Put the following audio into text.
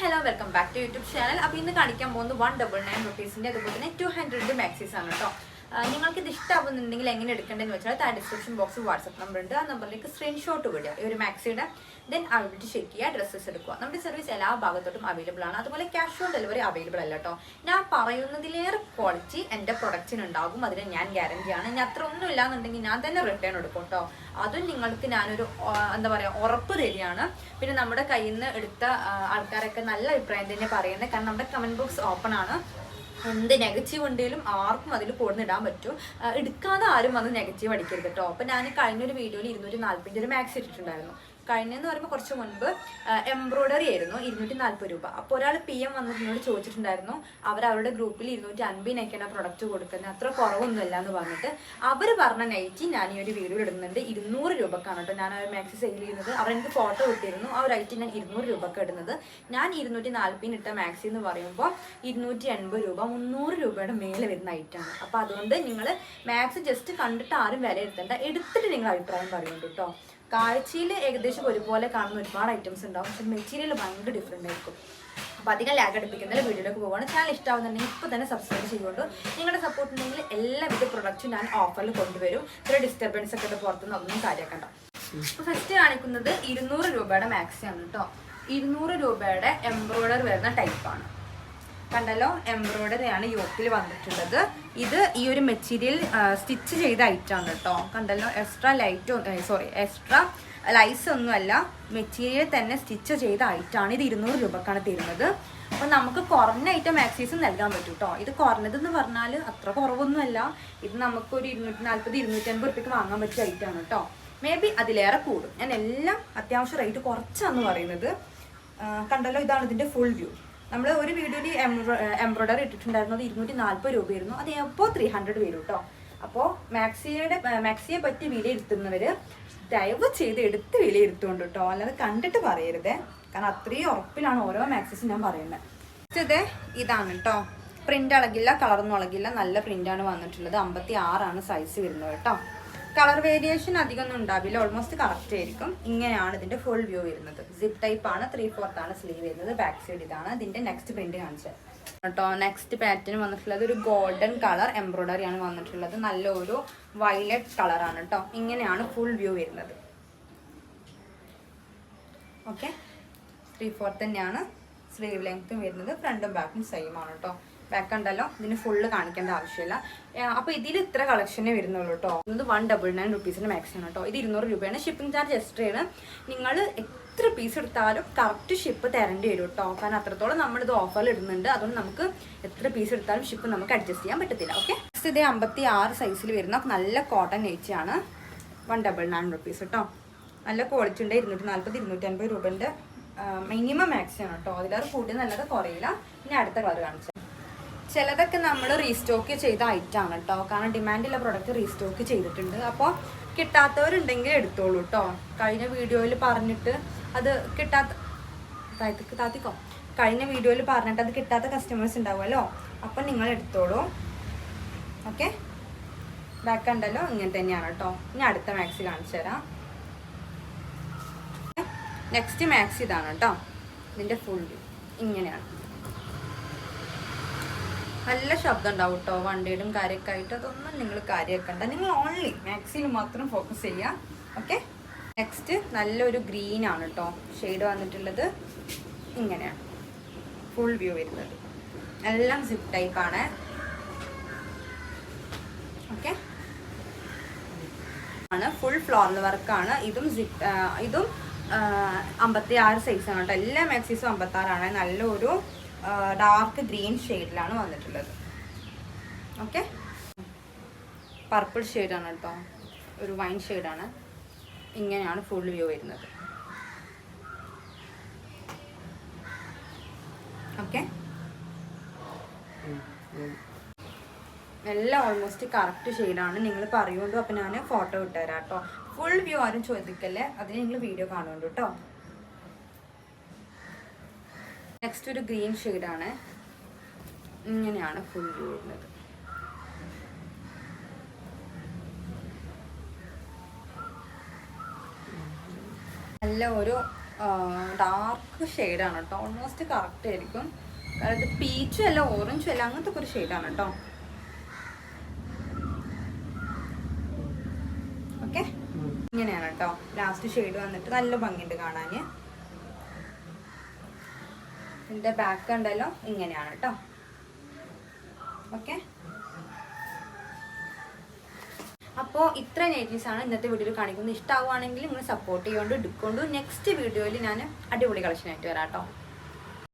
hello, welcome back to YouTube channel. അപ്പോൾ ഇന്ന് കാണിക്കാൻ പോകുന്നത് 199 rupeesന്റെ അതുപോലെ തന്നെ 200 maxis ആണ് കേട്ടോ. നിങ്ങൾക്ക് ഇത് ഇഷ്ടമാവുന്നുണ്ടെങ്കിൽ എങ്ങനെ എടുക്കേണ്ടതെന്ന് വെച്ചാൽ താഴെ ഡിസ്ക്രിപ്ഷൻ ബോക്സിൽ വാട്സ്ആപ്പ് നമ്പർ ഉണ്ട്. ആ നമ്പറിലേക്ക് സ്ക്രീൻഷോട്ട് വിടുക ഈ ഒരു മാക്സിയുടെ. ദെൻ അവിടെ ചെക്ക് ചെയ്യുക, ഡ്രസ്സസ് എടുക്കുക. നമ്മുടെ സർവീസ് എല്ലാ ഭാഗത്തോട്ടും അവൈലബിൾ ആണ്. അതുപോലെ ക്യാഷ് ഓൺ ഡെലിവറി അവൈലബിൾ അല്ല കേട്ടോ. ഞാൻ പറയുന്നതിലേറെ ക്വാളിറ്റി എൻ്റെ പ്രൊഡക്റ്റിന് ഉണ്ടാകും, അതിന് ഞാൻ ഗ്യാരണ്ടിയാണ്. ഇനി അത്ര ഒന്നും ഇല്ലാന്നുണ്ടെങ്കിൽ ഞാൻ തന്നെ റിട്ടേൺ എടുക്കും കേട്ടോ. അതും നിങ്ങൾക്ക് ഞാനൊരു എന്താ പറയുക ഉറപ്പ് തരികയാണ്. പിന്നെ നമ്മുടെ കയ്യിൽ നിന്ന് എടുത്ത ആൾക്കാരൊക്കെ നല്ല അഭിപ്രായം തന്നെ പറയുന്നത്. കാരണം നമ്മുടെ കമൻറ്റ് ബോക്സ് ഓപ്പൺ ആണ്. എന്ത് നെഗറ്റീവ് ഉണ്ടെങ്കിലും ആർക്കും അതിൽ കൊടുന്നിടാൻ പറ്റും. എടുക്കാതെ ആരും വന്ന് നെഗറ്റീവ് അടിക്കരുത് കേട്ടോ. അപ്പം ഞാൻ കഴിഞ്ഞൊരു വീഡിയോയിൽ 240 ഒരു മാക്സ് ഇട്ടിട്ടുണ്ടായിരുന്നു. കഴിഞ്ഞെന്ന് പറയുമ്പോൾ കുറച്ച് മുൻപ് എംബ്രോയ്ഡറി ആയിരുന്നു 240 രൂപ. അപ്പോൾ ഒരാൾ PM വന്നിട്ട് എന്നോട് ചോദിച്ചിട്ടുണ്ടായിരുന്നു, അവരുടെ ഗ്രൂപ്പിൽ 250-നൊക്കെയാണ് പ്രൊഡക്റ്റ് കൊടുക്കുന്നത്, അത്ര കുറവൊന്നുമില്ല എന്ന് പറഞ്ഞിട്ട്. അവർ പറഞ്ഞ നൈറ്റി ഞാൻ ഈ ഒരു വീഡിയോ ഇടുന്നുണ്ട് 200 രൂപക്കാണ് കേട്ടോ. ഞാൻ ആ ഒരു മാക്സി സെയിൽ ചെയ്യുന്നത്. അവരെനിക്ക് ഫോട്ടോ കിട്ടിയിരുന്നു. ആ ഒരു ഐറ്റം ഞാൻ 200 രൂപക്ക് ഇടുന്നത്. ഞാൻ 240 ഇട്ട മാക്സി എന്ന് പറയുമ്പോൾ 280 രൂപ 300 രൂപയുടെ മേലെ വരുന്ന ഐറ്റമാണ്. അപ്പോൾ അതുകൊണ്ട് നിങ്ങൾ മാക്സി ജസ്റ്റ് കണ്ടിട്ട് ആരും വില എടുത്തേണ്ട, എടുത്തിട്ട് നിങ്ങൾ അഭിപ്രായം പറയുന്നുണ്ട് കേട്ടോ. കാഴ്ചയിൽ ഏകദേശം ഒരുപോലെ കാണുന്ന ഒരുപാട് ഐറ്റംസ് ഉണ്ടാവും, പക്ഷെ മെറ്റീരിയൽ ഭയങ്കര ഡിഫറെൻ്റ് ആയിരിക്കും. അപ്പോൾ അധികം ലാഗ് അടുപ്പിക്കുന്നതിൽ വീഡിയോയിലേക്ക് പോവുകയാണ്. ചാനൽ ഇഷ്ടമാവുന്നുണ്ടെങ്കിൽ ഇപ്പോൾ തന്നെ സബ്സ്ക്രൈബ് ചെയ്യുകൊണ്ട് നിങ്ങളുടെ സപ്പോർട്ട് ഉണ്ടെങ്കിൽ എല്ലാവിധ പ്രൊഡക്റ്റും ഞാൻ ഓഫറിൽ കൊണ്ടുവരും. ഇത്ര ഡിസ്റ്റർബൻസ് ഒക്കെ പുറത്തുനിന്ന് അതൊന്നും കാര്യമാക്കണ്ട. അപ്പോൾ ഫസ്റ്റ് കാണിക്കുന്നത് 200 രൂപയുടെ മാക്സിയാണ് കേട്ടോ. 200 രൂപയുടെ എംബ്രോയ്ഡറി വരുന്ന ടൈപ്പാണ്. കണ്ടല്ലോ, എംബ്രോയ്ഡറി ആണ് യോക്കിൽ വന്നിട്ടുള്ളത്. ഇത് ഈ ഒരു മെറ്റീരിയൽ സ്റ്റിച്ച് ചെയ്ത ഐറ്റമാണ് കേട്ടോ. കണ്ടല്ലോ, എക്സ്ട്രാ ലൈസ് ഒന്നുമല്ല, മെറ്റീരിയൽ തന്നെ സ്റ്റിച്ച് ചെയ്ത ഐറ്റമാണ്. ഇത് 200 രൂപക്കാണ് തരുന്നത്. അപ്പോൾ നമുക്ക് കുറഞ്ഞ ഐറ്റം മാക്സീസും നൽകാൻ പറ്റും കേട്ടോ. ഇത് കുറഞ്ഞതെന്ന് പറഞ്ഞാൽ അത്ര കുറവൊന്നുമല്ല. ഇത് നമുക്കൊരു 240-250 രൂപയ്ക്ക് വാങ്ങാൻ പറ്റിയ ഐറ്റമാണ് കേട്ടോ. മേ ബി അതിലേറെ കൂടും. ഞാൻ എല്ലാം അത്യാവശ്യം റേറ്റ് കുറച്ചാന്ന് പറയുന്നത്. കണ്ടല്ലോ, ഇതാണ് ഇതിൻ്റെ ഫുൾ വ്യൂ. നമ്മൾ ഒരു വീഡിയോയിൽ എംബ്രോയ്ഡറി ഇട്ടിട്ടുണ്ടായിരുന്നത് 240 രൂപയായിരുന്നു. അത് എപ്പോൾ 300 വരും കേട്ടോ. അപ്പോൾ മാക്സിയെ പറ്റി വിലയിരുത്തുന്നവർ ദയവ് ചെയ്ത് എടുത്ത് വിലയിരുത്തുകൊണ്ട് കേട്ടോ, അല്ലാതെ കണ്ടിട്ട് പറയരുതേ. കാരണം അത്രയും ഉറപ്പിലാണ് ഓരോ മാക്സിസും ഞാൻ പറയുന്നത്. ഇത് ഇതാണ് കേട്ടോ. പ്രിൻ്റ് അളകില്ല, കളറൊന്നും അളകില്ല, നല്ല പ്രിൻ്റാണ് വന്നിട്ടുള്ളത്. 56 സൈസ് വരുന്നത് കേട്ടോ. കളർ വേരിയേഷൻ അധികമൊന്നും ഉണ്ടാവില്ല, ഓൾമോസ്റ്റ് കറക്റ്റ് ആയിരിക്കും. ഇങ്ങനെയാണ് ഇതിൻ്റെ ഫുൾ വ്യൂ വരുന്നത്. സിപ്പ് ടൈപ്പ് ആണ്, 3/4 സ്ലീവ് വരുന്നത്. ബാക്ക് സൈഡ് ഇതാണ്. ഇതിൻ്റെ നെക്സ്റ്റ് പ്രിന്റ് കാണിച്ചത് കേട്ടോ. നെക്സ്റ്റ് പാറ്റേൺ വന്നിട്ടുള്ളത് ഒരു ഗോൾഡൻ കളർ എംബ്രോയ്ഡറി ആണ് വന്നിട്ടുള്ളത്. നല്ലൊരു വയലറ്റ് കളറാണ് കേട്ടോ. ഇങ്ങനെയാണ് ഫുൾ വ്യൂ വരുന്നത്. ഓക്കെ, 3/4 തന്നെയാണ് സ്ലീവ് ലെങ്ത്തും വരുന്നത്. ഫ്രണ്ടും ബാക്കും സെയിം ആണ് കേട്ടോ. ബാക്ക് ഉണ്ടല്ലോ, ഇതിന് ഫുള്ള് കാണിക്കേണ്ട ആവശ്യമില്ല. അപ്പോൾ ഇതിൽ ഇത്ര കളക്ഷനേ വരുന്നുള്ളൂ കേട്ടോ. ഇത് 199 റുപ്പീസിൻ്റെ മാക്സിമാണ് കേട്ടോ. ഇത് 200 രൂപയാണ്. ഷിപ്പിംഗ് ചാർജ് എക്സ്ട്രയാണ്. നിങ്ങൾ എത്ര പീസ് എടുത്താലും കറക്റ്റ് ഷിപ്പ് തരേണ്ടി വരും കേട്ടോ. കാരണം അത്രത്തോളം നമ്മളിത് ഓഫറിൽ ഇടുന്നുണ്ട്. അതുകൊണ്ട് നമുക്ക് എത്ര പീസ് എടുത്താലും ഷിപ്പ് നമുക്ക് അഡ്ജസ്റ്റ് ചെയ്യാൻ പറ്റത്തില്ല. ഓക്കെ, നെക്സ്റ്റ് ഇത് 56 സൈസിൽ വരുന്ന നല്ല കോട്ടൺ നെയ്റ്റിയാണ്. 199 റുപ്പീസ് കേട്ടോ. നല്ല ക്വാളിറ്റി ഉണ്ട്. 240-250 രൂപൻ്റെ മിനിമം മാക്സിയാണ് കേട്ടോ. അതിലേറെ കൂടി നല്ലത് കുറയില്ല. ഇനി അടുത്ത കളർ കാണിച്ചു. ചിലതൊക്കെ നമ്മൾ റീസ്റ്റോക്ക് ചെയ്ത ഐറ്റമാണ് കേട്ടോ. കാരണം ഡിമാൻഡുള്ള പ്രൊഡക്റ്റ് റീസ്റ്റോക്ക് ചെയ്തിട്ടുണ്ട്. അപ്പോൾ കിട്ടാത്തവരുണ്ടെങ്കിൽ എടുത്തോളൂ കേട്ടോ. കഴിഞ്ഞ വീഡിയോയിൽ പറഞ്ഞിട്ട് അത് കഴിഞ്ഞ വീഡിയോയിൽ പറഞ്ഞിട്ട് അത് കിട്ടാത്ത കസ്റ്റമേഴ്സ് ഉണ്ടാവുമല്ലോ, അപ്പം നിങ്ങൾ എടുത്തോളൂ. ഓക്കെ, ബാക്ക് ഉണ്ടല്ലോ, ഇങ്ങനെ തന്നെയാണ് കേട്ടോ. ഇനി അടുത്ത മാക്സി കാണിച്ചു തരാം. നെക്സ്റ്റ് മാക്സി ഇതാണ് കേട്ടോ. ഇതിൻ്റെ ഫുൾ വ്യൂ ഇങ്ങനെയാണ്. നല്ല ശബ്ദം ഉണ്ടാവും കേട്ടോ. വണ്ടിയിലും കാര്യമൊക്കെ ആയിട്ട് അതൊന്നും നിങ്ങൾ കാര്യമാക്കണ്ട. നിങ്ങൾ ഓൺലി മാക്സിയിൽ മാത്രം ഫോക്കസ് ചെയ്യുക. ഓക്കെ, നെക്സ്റ്റ് നല്ലൊരു ഗ്രീൻ ആണ് കേട്ടോ. ഷെയ്ഡ് വന്നിട്ടുള്ളത് ഇങ്ങനെയാണ് ഫുൾ വ്യൂ വരുന്നത്. എല്ലാം സിപ്പ് ടൈപ്പാണ്. ഓക്കെ, ആണ് ഫുൾ ഫ്ലോറൽ വർക്കാണ്. ഇതും 56 സൈസാണ് കേട്ടോ. എല്ലാ മാക്സീസും 56 നല്ലൊരു ഡാർക്ക് ഗ്രീൻ ഷെയ്ഡിലാണ് വന്നിട്ടുള്ളത്. ഓക്കെ, പർപ്പിൾ ഷെയ്ഡാണ് കേട്ടോ. ഒരു വൈൻ ഷെയ്ഡാണ്. ഇങ്ങനെയാണ് ഫുൾ വ്യൂ വരുന്നത്. ഓക്കെ, എല്ലാം ഓൾമോസ്റ്റ് കറക്റ്റ് ഷെയ്ഡാണ്. നിങ്ങൾ പറയുകൊണ്ടു. അപ്പം ഞാൻ ഫോട്ടോ ഇട്ടുതരാം കേട്ടോ. ഫുൾ വ്യൂ ആരും ചോദിക്കല്ലേ, അതിന് നിങ്ങൾ വീഡിയോ കാണുന്നുണ്ട് കേട്ടോ. നെക്സ്റ്റ് ഒരു ഗ്രീൻ ഷെയ്ഡാണ്. ഇങ്ങനെയാണ് ഫുൾ വ്യൂ വരുന്നത്. നല്ല ഒരു ഡാർക്ക് ഷെയ്ഡാണ് കേട്ടോ, ഓൾമോസ്റ്റ് കറക്റ്റ് ആയിരിക്കും. അതായത് പീച്ചും അല്ല ഓറഞ്ചും അല്ല, അങ്ങനത്തെ ഒരു ഷെയ്ഡാണ് കേട്ടോ. ഓക്കെ, ഇങ്ങനെയാണ് കേട്ടോ ലാസ്റ്റ് ഷെയ്ഡ് വന്നിട്ട്. നല്ല ഭംഗിയുണ്ട് കാണാൻ. ഇതിൻ്റെ ബാക്ക് ഉണ്ടല്ലോ ഇങ്ങനെയാണ് കേട്ടോ. ഓക്കെ, അപ്പോൾ ഇത്ര നൈറ്റീസാണ് ഇന്നത്തെ വീഡിയോയിൽ കാണിക്കുന്നത്. ഇഷ്ടമാവുകയാണെങ്കിൽ നിങ്ങൾ സപ്പോർട്ട് ചെയ്തുകൊണ്ട് എടുക്കൊണ്ട് നെക്സ്റ്റ് വീഡിയോയിൽ ഞാൻ അടിപൊളി കളക്ഷനായിട്ട് വരാം കേട്ടോ.